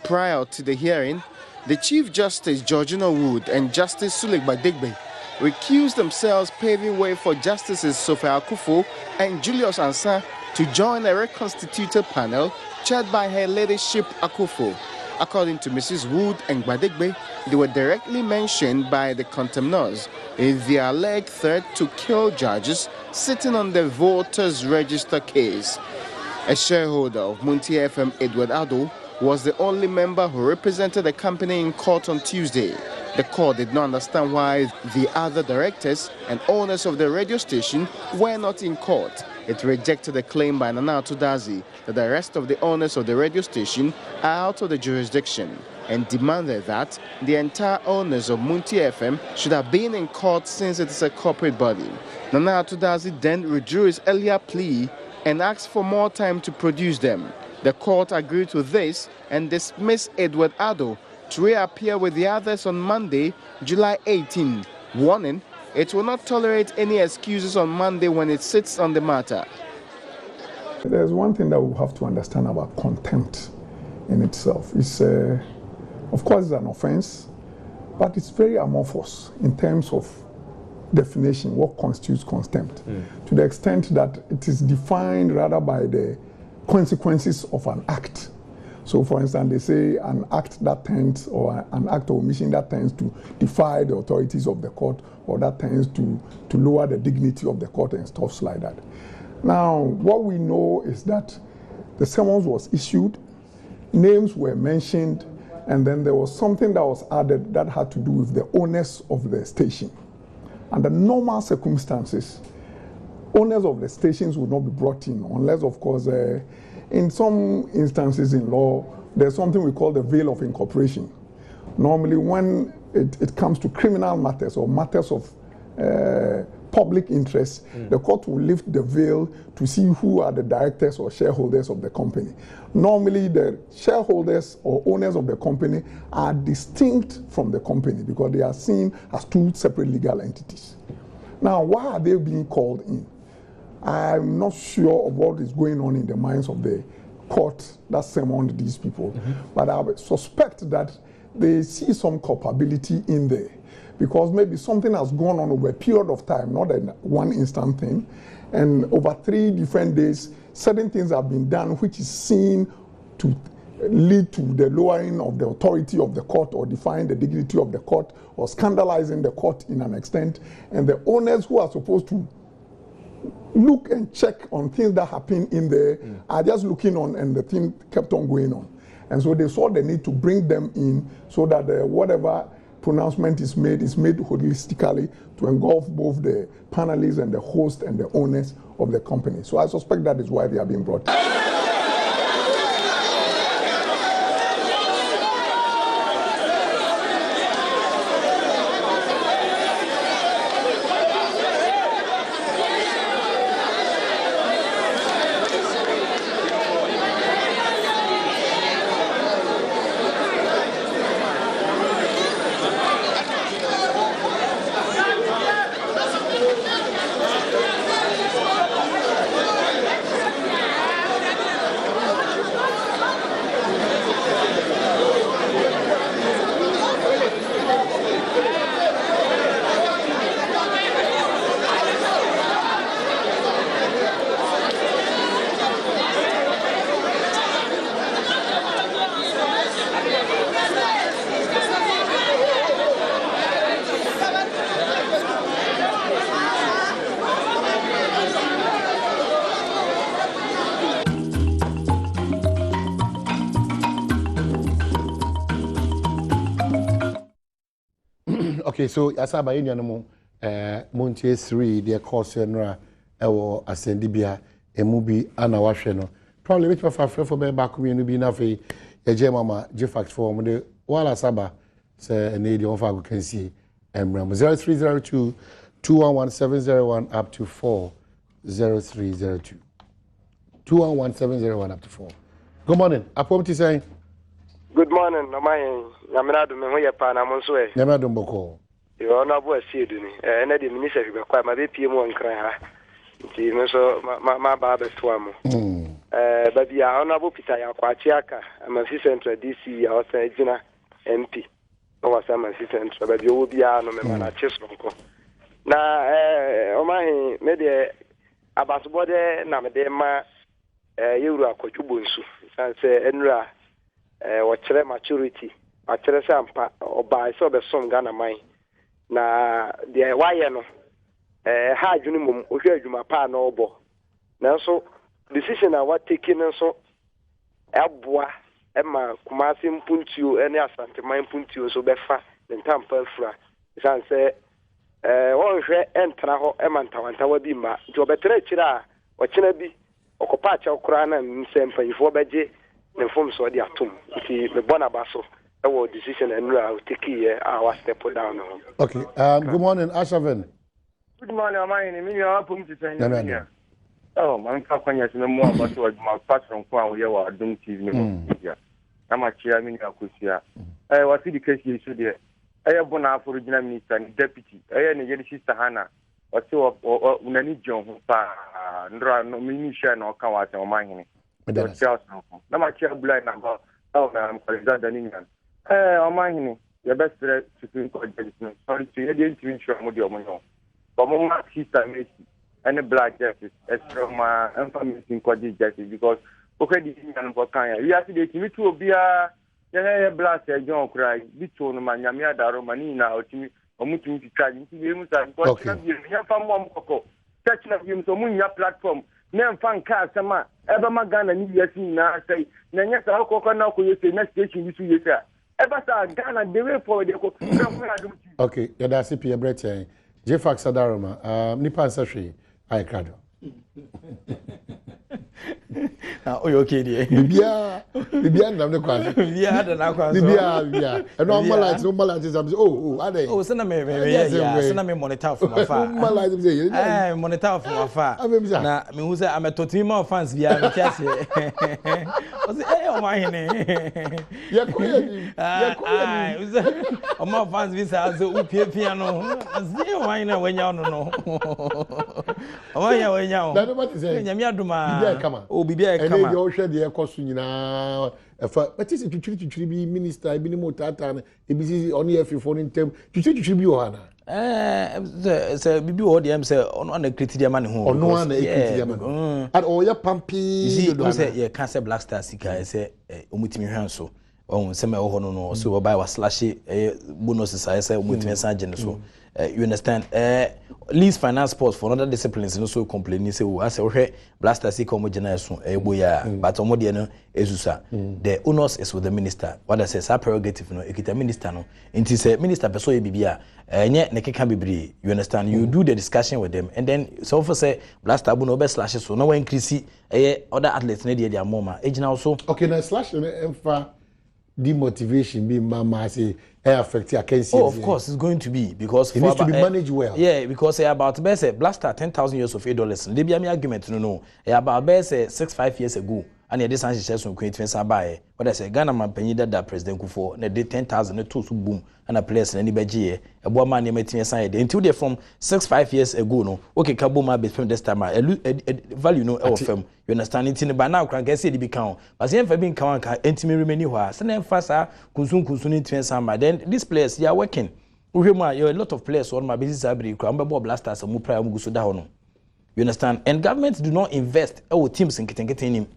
Prior to the hearing, the Chief Justice Georgina Wood and Justice Sulik Badegbe recused themselves, paving way for Justices Sophia Akufo and Julius Ansah to join a reconstituted panel chaired by Her Ladyship Akufo. According to Mrs. Wood and Badegbe, they were directly mentioned by the contemnors in the alleged threat to kill judges sitting on the voters' register case. A shareholder of Muntie FM, Edward Ado, was the only member who represented the company in court on Tuesday. The court did not understand why the other directors and owners of the radio station were not in court. It rejected the claim by Nana Atudazi that the rest of the owners of the radio station are out of the jurisdiction and demanded that the entire owners of Muntie FM should have been in court since it is a corporate body. Nana Atudazi then withdrew his earlier plea and asked for more time to produce them. The court agreed to this and dismissed Edward Ado to reappear with the others on Monday, July 18, warning it will not tolerate any excuses on Monday when it sits on the matter. There's one thing that we have to understand about contempt in itself. It's, of course, it's an offense, but it's very amorphous in terms of definition, what constitutes contempt, to the extent that it is defined rather by the consequences of an act. So, for instance, they say an act that tends, or an act of omission that tends to defy the authorities of the court, or that tends to lower the dignity of the court and stuff like that. Now, what we know is that the summons was issued, names were mentioned, and then there was something that was added that had to do with the owners of the station. Under normal circumstances, owners of the stations would not be brought in unless, of course, in some instances in law, there's something we call the veil of incorporation. Normally, when it comes to criminal matters or matters of public interest, the court will lift the veil to see who are the directors or shareholders of the company. Normally, the shareholders or owners of the company are distinct from the company because they are seen as two separate legal entities. Now, why are they being called in? I'm not sure of what is going on in the minds of the court that summoned these people, but I suspect that they see some culpability in there because maybe something has gone on over a period of time, not a one instant thing, and over 3 different days, certain things have been done which is seen to lead to the lowering of the authority of the court or defying the dignity of the court or scandalizing the court in an extent, and the owners who are supposed to look and check on things that happen in there are just looking on, and the thing kept on going on. And so they saw the need to bring them in so that whatever pronouncement is made holistically to engulf both the panelists and the host and the owners of the company. So I suspect that is why they are being brought in. Okay, so asaba yenu no Muntie 3 the course no ewo asendi bia emu bi ana wahwe no probably which for be back me no bi na fe eje mama je fact for mo de wala asaba say na dey offer can see emram 0302 211701 up to 40302 211701 up to 4. Good morning. Apom ti say good morning, no my nyamena do me ho ye pa na mo so e nyamena do mboko yo na bo asiedu ni na de minister be kwa ma be pie mu nkran ha nti me so ma ba be to amo baby honorable Peter Yakwachiaka Amasi Central DC also Ejina MP no was Amasi Central baby obi a no me mana chesonko na omahi me de abasbode na me de ma yewura akwadwubo nsu sanse enura wo maturity akere sampa oba so be som Ghana man na de waye no ha adwunu mum ohwe adwuma pa na obo nanso decision a what taking so aboa ema Kumasi mpuntuo ene Asante man mpuntuo so befa ne ntampa fura sanse wonhwe entra ho ema ntawantawa bi ma nti obetere kira o kina bi okopa acha okura na nsempanyifo beje ne fom so de atom nti me bona baso ewo decision enura take here our step down. Okay, good morning Ashaven. Good morning, my name is Apum Tisanya. Oh, man, Kapanya, no more about what my patron found here or don't see me. I'm a chairman of Kusia. I was the case you should hear. I have one for original minister and deputy. I am a sister Hannah. Or so or Nani John, no minister no Kawat or mine. No, my chair blind about I'm Alexander England. Oh, mine, your best Supreme Court judgment. Sorry to you, didn't ensure Modio. But my sister Messi. And a black justice, as from my information quality justice, because okay, for Kanya, we have to be to be a blast a John cry, between my Yamia Romanina or to me, or moving to try to be able to from one cocoa, touching of him to moon your platform, name fan car, some ever Magana, and you see now say, Nanya Cocoa, you say, next station, you see, you say, ever saw Ghana, the way for the okay, that's a Pierre Breton, Jeffax Sadaroma, Nipan Sashi. I crado. Oh, you okay, dear? Bibia, I'm the question. Bibia. And no maladies. Are they? Oh, send me monitor from afar. Monitor from afar. Now, me who say I'm a totally more fans via the castle. Was it? Oh, my name. Oh, my fans visa, so piano. Zero wine when you know. Oh, yeah, when you know. Nobody say, Yamia, come on. Oh, Bibia, come on. You share the cost now. But is it to treat to be minister, I been more tatan, ABC only if you phone in term, to treat to be Johanna. So, Bibi Odium say on the criteria man who, no one, at all your pumpy. You see, don't say, yeah, cancer black star seeker, I say, Umutimi Hanso. Oh, semi no, so buy was slashy bonuses. I say, Umutimi Sergeant. So, you understand? Lease finance sports for other disciplines, no so complaining. Say, I say, okay, blaster see come generation, boya, but Omodiano, Ezusa. The onus is with the minister. What I say, sa prerogative, no, ekita minister, no. It is a minister, Peso Bibia, and yet, Neke can be, you understand? You do the discussion with them, and then, so for say, blaster no best slashes, so no one increase other athletes, Nadia, their mama, age now so. Okay, now slash, demotivation being mama say affect I can see. Oh, of course it's going to be because it needs to be managed well. Yeah, because about best blaster 10,000 years of $8. They be an argument no. About best 6-5 years ago and this answer on Queen Sabai. But I say Ghana man penny that President Kufo na did 10,000 to boom and a place in any budget. A woman named side until they from 6-5 years ago no. Okay, Kabuma between this time value no our firm. You understand it in by now can get the become. But if I been count intimate remaining where send faster kunsun to then these players they are working. Remember you a lot of players on my business abri cramba blasters and mupra mugusu down. You understand? And governments do not invest our teams in getting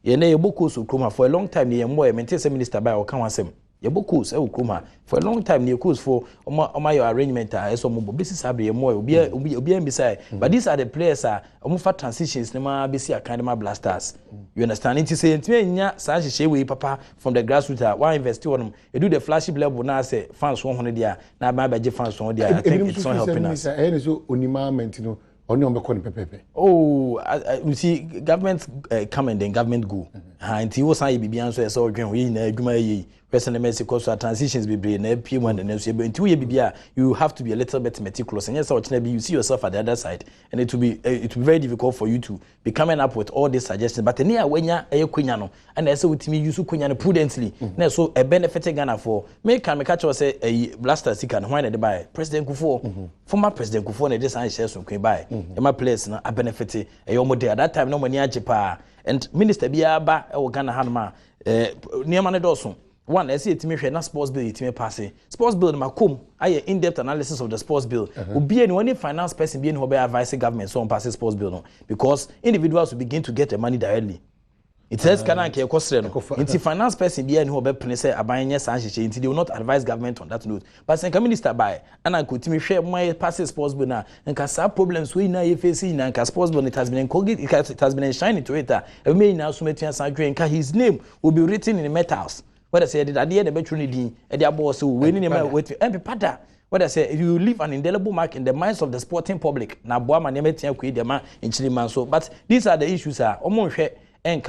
Yene Yeboku so Kruma for a long time near more maintain minister by or Kawansem. Yeboku so Kruma for a long time near course for my arrangement as some business abri more be beside. But these are the players are almost transitions nema BC Academy Blasters. You understand? It is a nya Sashi Shewe papa from the grassroots why invest on them. You do the flagship level now say fans 100 year now by fans 100 year. I think it's not helping us. Oh, you see, government come and then government go. And he was saying, "Be answer so again. We in Juma person Mexico so transitions be brain. PM1 and then until you have to be a little bit meticulous. And yes, you see yourself at the other side, and it will be very difficult for you to be coming up with all these suggestions. But near when you are Quiniano, and I say with me, you should Quiniano prudently. So a benefit Ghana for make can catch us a blaster seeker and when they buy President Kufo, former President Kufo, and this answer from Queen buy. My place, a benefit a yomo day at that time, no money ajipa. and minister biya ba e wo Ghana hanma niam ne doso one I see etimi hwe na sports bill etimi pass sports bill ma kom aye in-depth analysis of the sports bill obi any one finance person be any ho be advise government so on pass sports bill no because individuals will begin to get the money directly. It says can ke ekosre no nti finance person be any ho be pene say abanye san hyeche nti they will not advise government on that note but sen minister by and I could timi hwe my pass sports bill na nka sa problems we na ye face na nka sports bill it has been it has been shining to it e me na so metua san dwen nka his name will be written in the metals what I say did ade the betru ni din e dey abo so we ni ma wait and pada what I say you leave an indelible mark in the minds of the sporting public na boa ma ne metia ku dey ma nchiri man so but these are the issues omo hwe and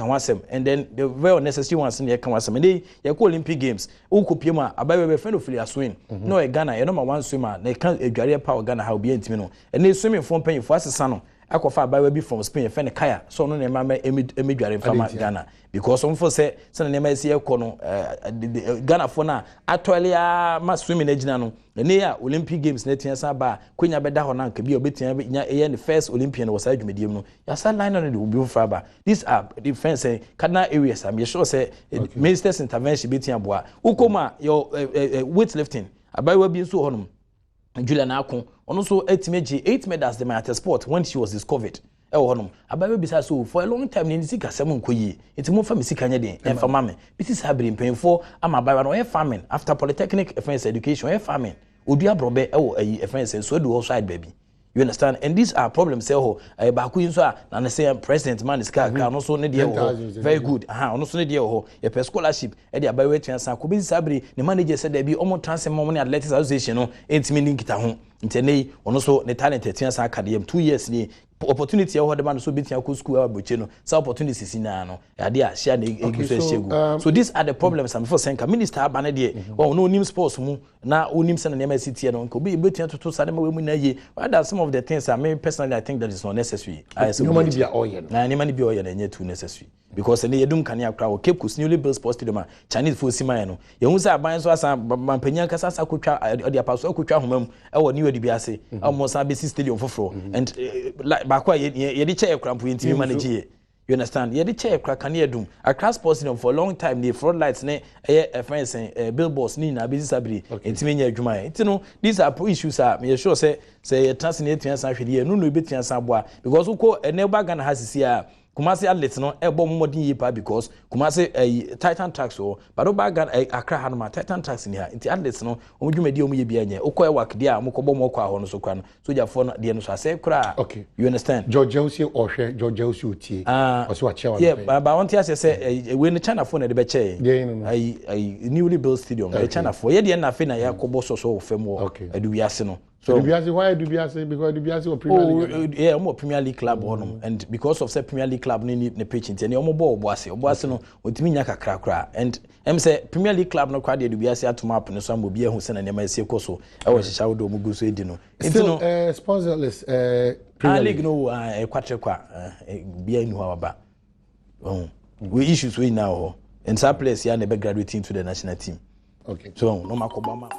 then the very necessary ones in the Kawasam. And they call Olympic Games. Ukupima, about a friend of Filia swim. No, a Ghana, a number one swimmer, they can't a Garia Power Ghana, how be intimino. And they swimming from paying for us a son. Aquafa by be from Spain, a kaya, so no name emigrant from Ghana. Because some for say, son name is here, Ghana for now, actually, must swimming age near Olympic Games, Netian Saba, Queen Abedahona, could be a bit the first Olympian was a medium. Yasa line on the Ubu Faber. These are defense Kana areas. I'm sure say minister's intervention beating Abua. Ukoma, your weightlifting. About will be so on. Julian Akon, also 8 medals the matter sport when she was discovered. About besides so for a long time in Sika 7 Kuyi. It's more for Missy Canadian and for mammy. This has been paying for I'm a farming after polytechnic offense education farming. Udia Brobe a friend says so do outside baby. You understand? And these are problems. Baku and say president man is car also need very good. Also need a scholarship. Eddie Abawe Chansa Kubi Sabri, the manager said there be almost transfer money athletics association, no, 8 million kita intene also the talented Chansa Academy 2 years ni opportunity or the man so bit school abucheno so opportunities in ano idea share so these are the problems I'm for saying minister abanade no nim sports mu na onim se na nema city no ko be betia to sadema we mu na ye what are some of the things I mean personally I think that is not necessary I say money be oil na money be oil na too necessary because any yedum kan ya kra o Cape Coast newly built sports stadium Chinese for sima no ye hu say aban so asa mampanya kasa sa kotwa ode apaso akotwa homam e wo new ade ase almost be stadium for and bakwa ye di chair krampo ntimi manage you understand ye di chair kra kan ye dum Accra sports stadium for a long time the front lights ne a friends billboards ni na business abri ntimi nya adwuma e no these are issues me sure say translate tiansa hwede no be tiansa boa because uko eneba Ghana hasisia Kumasi athletes no ebo modern yipa because Kumasi Titan Tracks or but Obaga Accra Hanma Titan Tracks in here inti athletes no omudwumedi omuye bia nye okwa work dia amokobo moko aho no so kwa no so jafo no de no so ase kra okay you understand George Elsie ohwe George Elsie otie oso achewa yeah but want to say we in China for na de be che I newly built stadium China for ye de na fe na yakobo so femo aduwiase no so Dubiase, why Dubiase? Because Dubiase was Premier League. Yeah, I'm a Premier League club and because of the Premier League club ni pitching and I'm a Boase no utimi nyaka kra and I'm say Premier League club no kwade Dubiase atuma up no so am obi ehun se na nema ese koso e wo hyehyɛ wo do mu guso edi no still sponsorless Premier League no kwatre kwa bia ni ho aba we issues we now and some players here na be graduating to the national team okay so no makobama